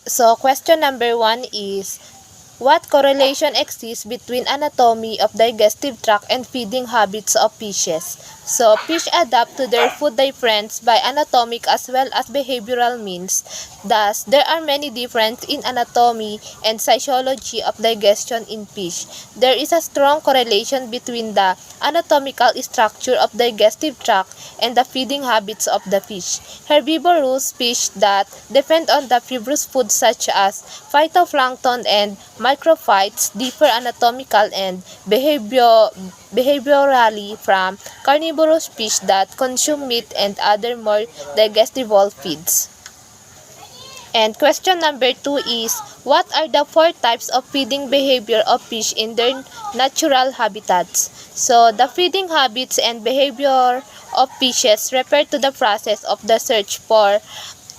So, question number 1 is, what correlation exists between anatomy of digestive tract and feeding habits of fishes? So, fish adapt to their food difference by anatomic as well as behavioral means. Thus, there are many differences in anatomy and physiology of digestion in fish. There is a strong correlation between the anatomical structure of digestive tract and the feeding habits of the fish. Herbivorous fish that depend on the fibrous food such as phytoplankton and microphytes differ anatomical and behaviorally from carnivorous fish that consume meat and other more digestible feeds. And question number 2 is, what are the 4 types of feeding behavior of fish in their natural habitats? So, the feeding habits and behavior of fishes refer to the process of the search for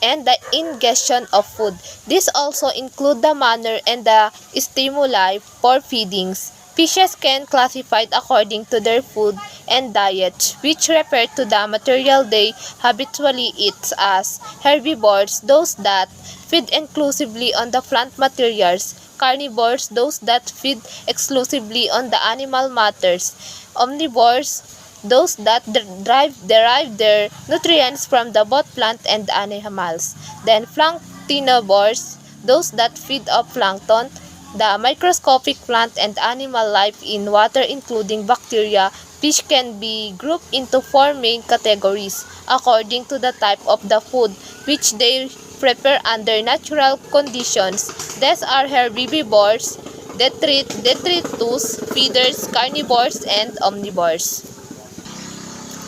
and the ingestion of food. This also include the manner and the stimuli for feedings. Fishes can classified according to their food and diet, which refer to the material they habitually eat as herbivores, those that feed exclusively on the plant materials; carnivores, those that feed exclusively on the animal matters; omnivores, those that derive their nutrients from the both plant and animals. Then planktonivores, those that feed off plankton, the microscopic plant and animal life in water including bacteria. Fish can be grouped into 4 main categories according to the type of the food which they prepare under natural conditions. These are herbivores, detritus, feeders, carnivores, and omnivores.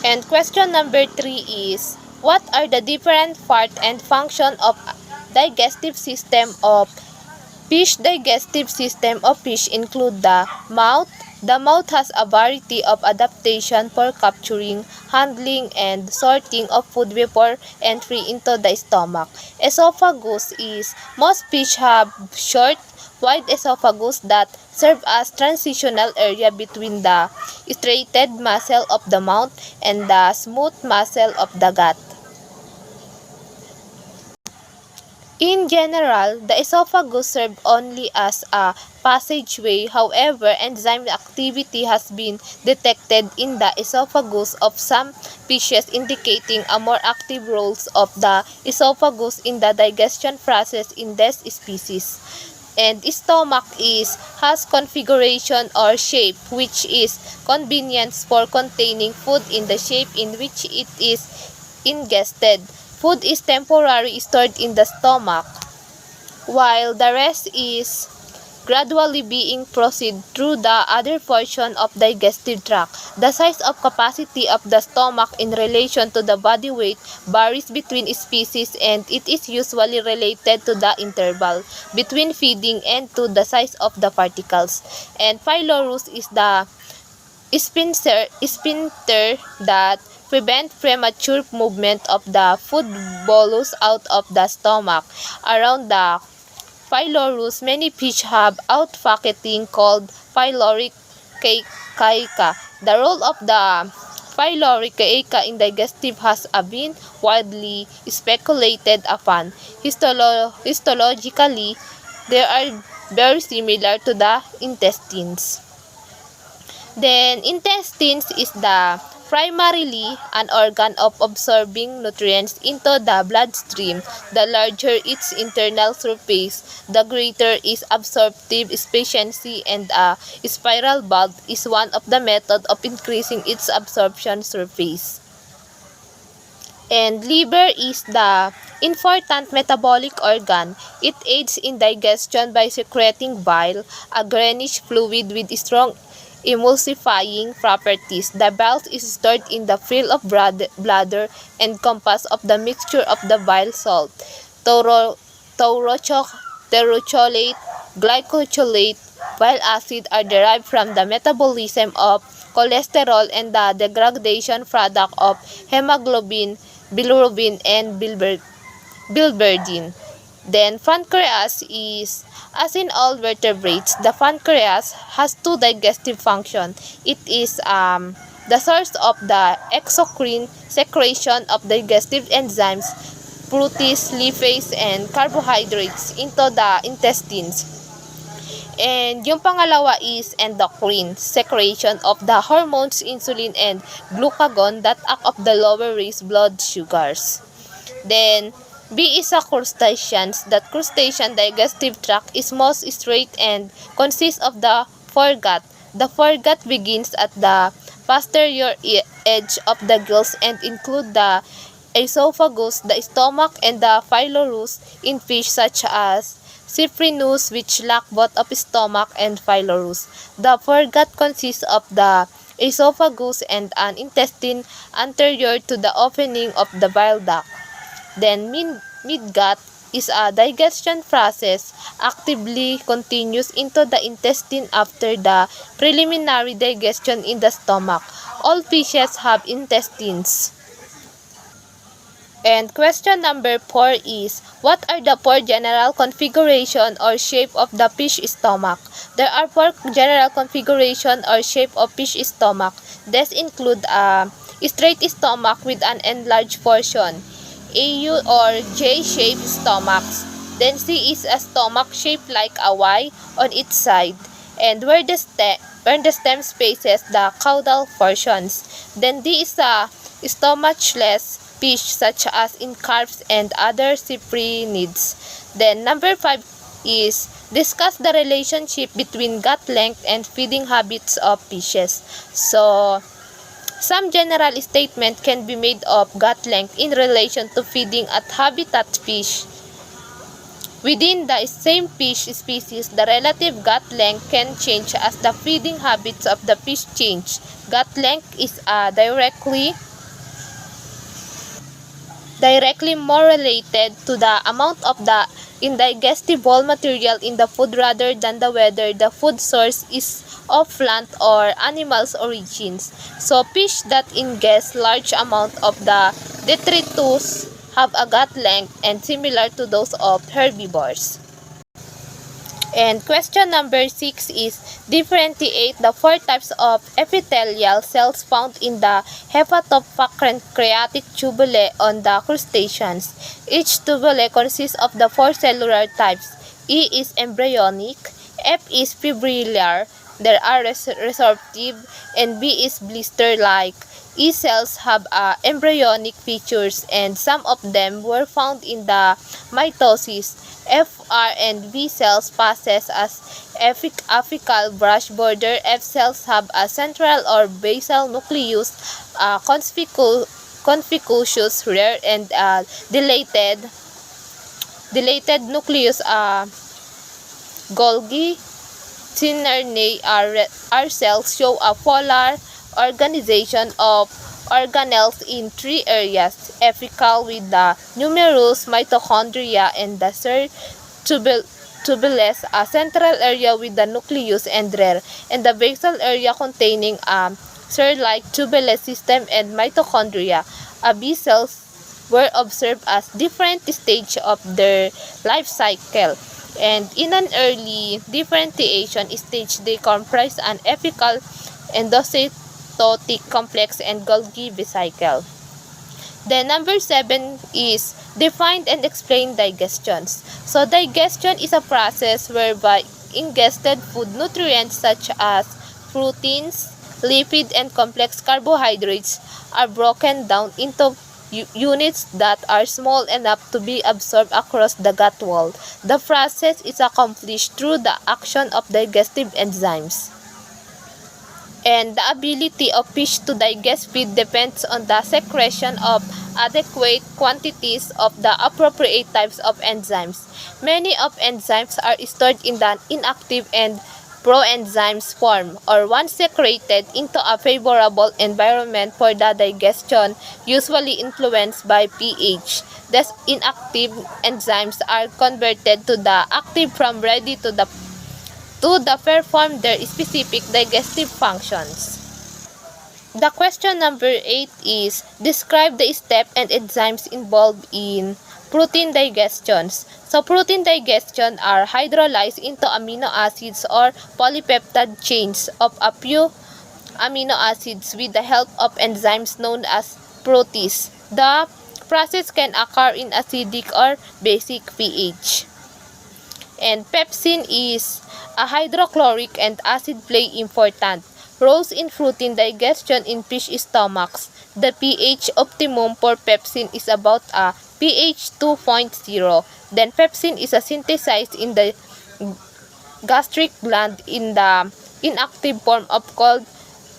And question number 3 is, what are the different part and function of digestive system of fish? Digestive system of fish include the mouth. The mouth has a variety of adaptation for capturing, handling, and sorting of food before entry into the stomach. Esophagus is, most fish have short, wide esophagus that serve as transitional area between the striated muscle of the mouth and the smooth muscle of the gut. In general, the esophagus serves only as a passageway. However, enzyme activity has been detected in the esophagus of some fishes, indicating a more active roles of the esophagus in the digestion process in this species. And stomach has configuration or shape which is convenient for containing food in the shape in which it is ingested. Food is temporarily stored in the stomach, while the rest is gradually being processed through the other portion of the digestive tract. The size of capacity of the stomach in relation to the body weight varies between species, and it is usually related to the interval between feeding and to the size of the particles. And pylorus is the sphincter that prevent premature movement of the food bolus out of the stomach. Around the pylorus, many fish have outfacketing called pyloric caica. The role of the pyloric caica in digestive has been widely speculated upon. Histologically, they are very similar to the intestines. Then, intestines is the primarily an organ of absorbing nutrients into the bloodstream. The larger its internal surface, the greater its absorptive efficiency, and a spiral valve is one of the methods of increasing its absorption surface. And liver is the important metabolic organ. It aids in digestion by secreting bile, a greenish fluid with strong emulsifying properties. The bile is stored in the frill of bladder and composed of the mixture of the bile salt, terocholate, glycocholate. Bile acid are derived from the metabolism of cholesterol and the degradation product of hemoglobin, bilirubin, and biliverdin. Then, pancreas is, as in all vertebrates, the pancreas has 2 digestive functions. It is the source of the exocrine secretion of digestive enzymes, proteins, lipase, and carbohydrates into the intestines. And yung pangalawa is endocrine, secretion of the hormones insulin and glucagon that act of the lower raise blood sugars. Then, B is a crustaceans. That crustacean digestive tract is most straight and consists of the foregut. The foregut begins at the posterior edge of the gills and include the esophagus, the stomach, and the pylorus in fish such as Cyprinus, which lack both of stomach and pylorus. The foregut consists of the esophagus and an intestine anterior to the opening of the bile duct. Then midgut is a digestion process actively continues into the intestine after the preliminary digestion in the stomach. All fishes have intestines. And question number 4 is, what are the 4 general configuration or shape of the fish stomach? There are 4 general configuration or shape of fish stomach. These include a straight stomach with an enlarged portion, AU or J-shaped stomachs. Then C is a stomach shaped like a Y on its side, and where the stem spaces the caudal portions. Then D is a stomachless fish such as in carps and other cyprinids. Then number 5 is discuss the relationship between gut length and feeding habits of fishes. So, some general statement can be made of gut length in relation to feeding at habitat fish. Within the same fish species, the relative gut length can change as the feeding habits of the fish change. Gut length is directly more related to the amount of the indigestible material in the food rather than the whether the food source is of plant or animals origins. So fish that ingest large amount of the detritus have a gut length and similar to those of herbivores. And question number 6 is, differentiate the 4 types of epithelial cells found in the hepatopancreatic tubule on the crustaceans. Each tubule consists of the 4 cellular types. E is embryonic, F is fibrillar, there are resorptive, and B is blister-like. E cells have embryonic features and some of them were found in the mitosis. F, R, and B cells possess as apical brush border. F cells have a central or basal nucleus, conspicuous, rare, and dilated nucleus. Golgi cinernae R cells show a polar organization of organelles in 3 areas: apical with the numerous mitochondria and the tubulus, a central area with the nucleus and rare, and the basal area containing a cell-like tubulus system and mitochondria. B cells were observed as different stages of their life cycle, and in an early differentiation stage they comprise an apical endocytotic complex and Golgi vesicle. Then number 7 is define and explain digestions. So digestion is a process whereby ingested food nutrients such as proteins, lipid, and complex carbohydrates are broken down into units that are small enough to be absorbed across the gut wall. The process is accomplished through the action of digestive enzymes. And the ability of fish to digest feed depends on the secretion of adequate quantities of the appropriate types of enzymes. Many of enzymes are stored in the inactive and proenzymes form, or once secreted into a favorable environment for the digestion, usually influenced by pH. Thus, inactive enzymes are converted to the active from ready to perform their specific digestive functions. The question number 8 is, describe the step and enzymes involved in protein digestions. So protein digestion are hydrolyzed into amino acids or polypeptide chains of a few amino acids with the help of enzymes known as protease. The process can occur in acidic or basic pH. And pepsin is a hydrochloric and acid play important roles in protein digestion in fish stomachs. The pH optimum for pepsin is about a pH 2.0. Then pepsin is synthesized in the gastric gland in the inactive form of called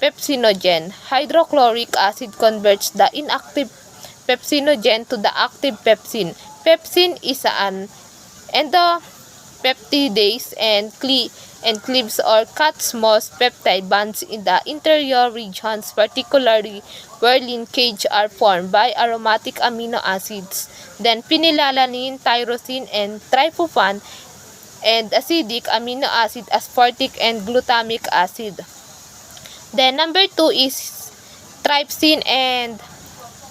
pepsinogen. Hydrochloric acid converts the inactive pepsinogen to the active pepsin. Pepsin is an endopeptidase and cleaves or cuts most peptide bonds in the interior regions, particularly where linkage are formed by aromatic amino acids. Then phenylalanine, tyrosine, and tryptophan, and acidic amino acid aspartic and glutamic acid. Then number 2 is trypsin and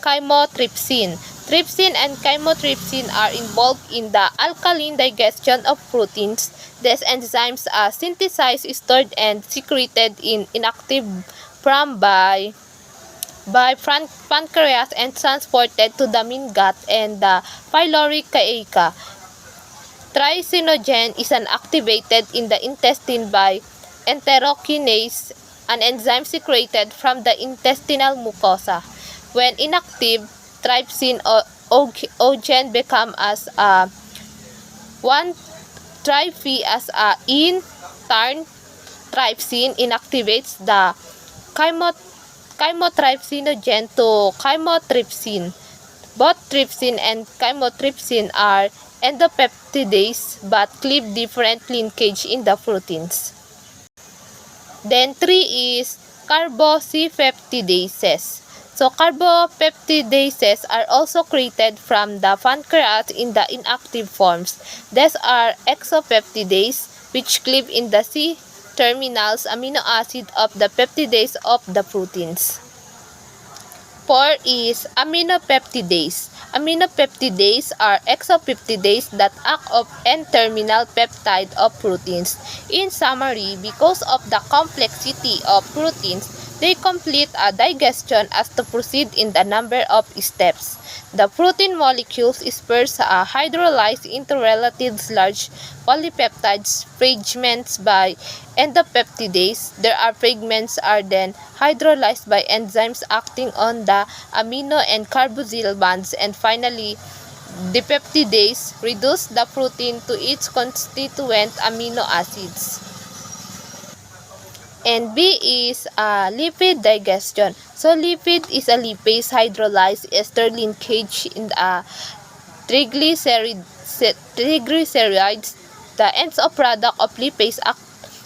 chymotrypsin. Trypsin and chymotrypsin are involved in the alkaline digestion of proteins. These enzymes are synthesized, stored, and secreted in inactive form by pancreas and transported to the main gut and the pyloric caeca. Trypsinogen is activated in the intestine by enterokinase, an enzyme secreted from the intestinal mucosa. When inactive, trypsinogen become as a 1,3-phi as a in turn trypsin inactivates the chymotrypsinogen to chymotrypsin. Both trypsin and chymotrypsin are endopeptidase but cleave different linkage in the proteins. Then 3 is carboxypeptidases. So carbopeptidases are also created from the pancreas in the inactive forms. These are exopeptidase, which cleave in the C-terminals amino acid of the peptidase of the proteins. 4 is aminopeptidase. Aminopeptidase are exopeptidase that act of N-terminal peptide of proteins. In summary, because of the complexity of proteins, they complete a digestion as to proceed in the number of steps. The protein molecules is first hydrolyzed into relatively large polypeptides fragments by endopeptidase. Their fragments are then hydrolyzed by enzymes acting on the amino and carboxyl bonds, and finally, the peptidase reduce the protein to its constituent amino acids. And B is lipid digestion. So lipid is a lipase hydrolyzed ester linkage in triglycerides. The ends of product of lipase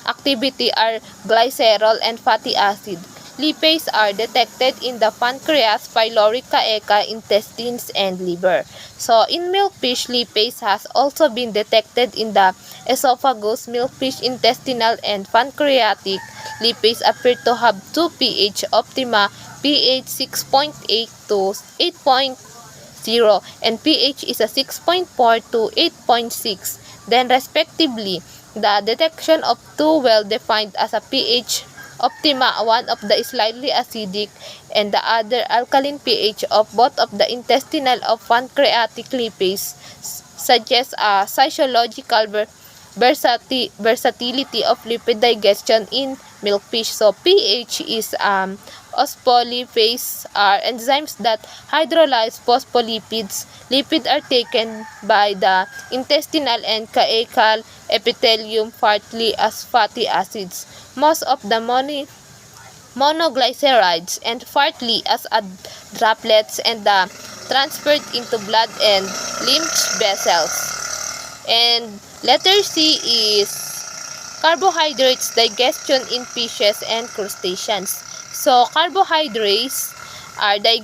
activity are glycerol and fatty acid. Lipase are detected in the pancreas, pyloric caeca, intestines, and liver. So in milkfish, lipase has also been detected in the esophagus. Milkfish intestinal and pancreatic lipase appear to have two pH optima, pH 6.8 to 8.0, and pH is a 6.4 to 8.6. Then respectively, the detection of two well-defined as a pH optima, one of the slightly acidic and the other alkaline pH of both of the intestinal of pancreatic lipase suggests a physiological versatility of lipid digestion in milkfish. So pH is phospholipase are enzymes that hydrolyze phospholipids. Lipids are taken by the intestinal and caecal epithelium partly as fatty acids, most of the monoglycerides, and partly as droplets, and transferred into blood and lymph vessels. And letter C is carbohydrates digestion in fishes and crustaceans. So carbohydrates are digested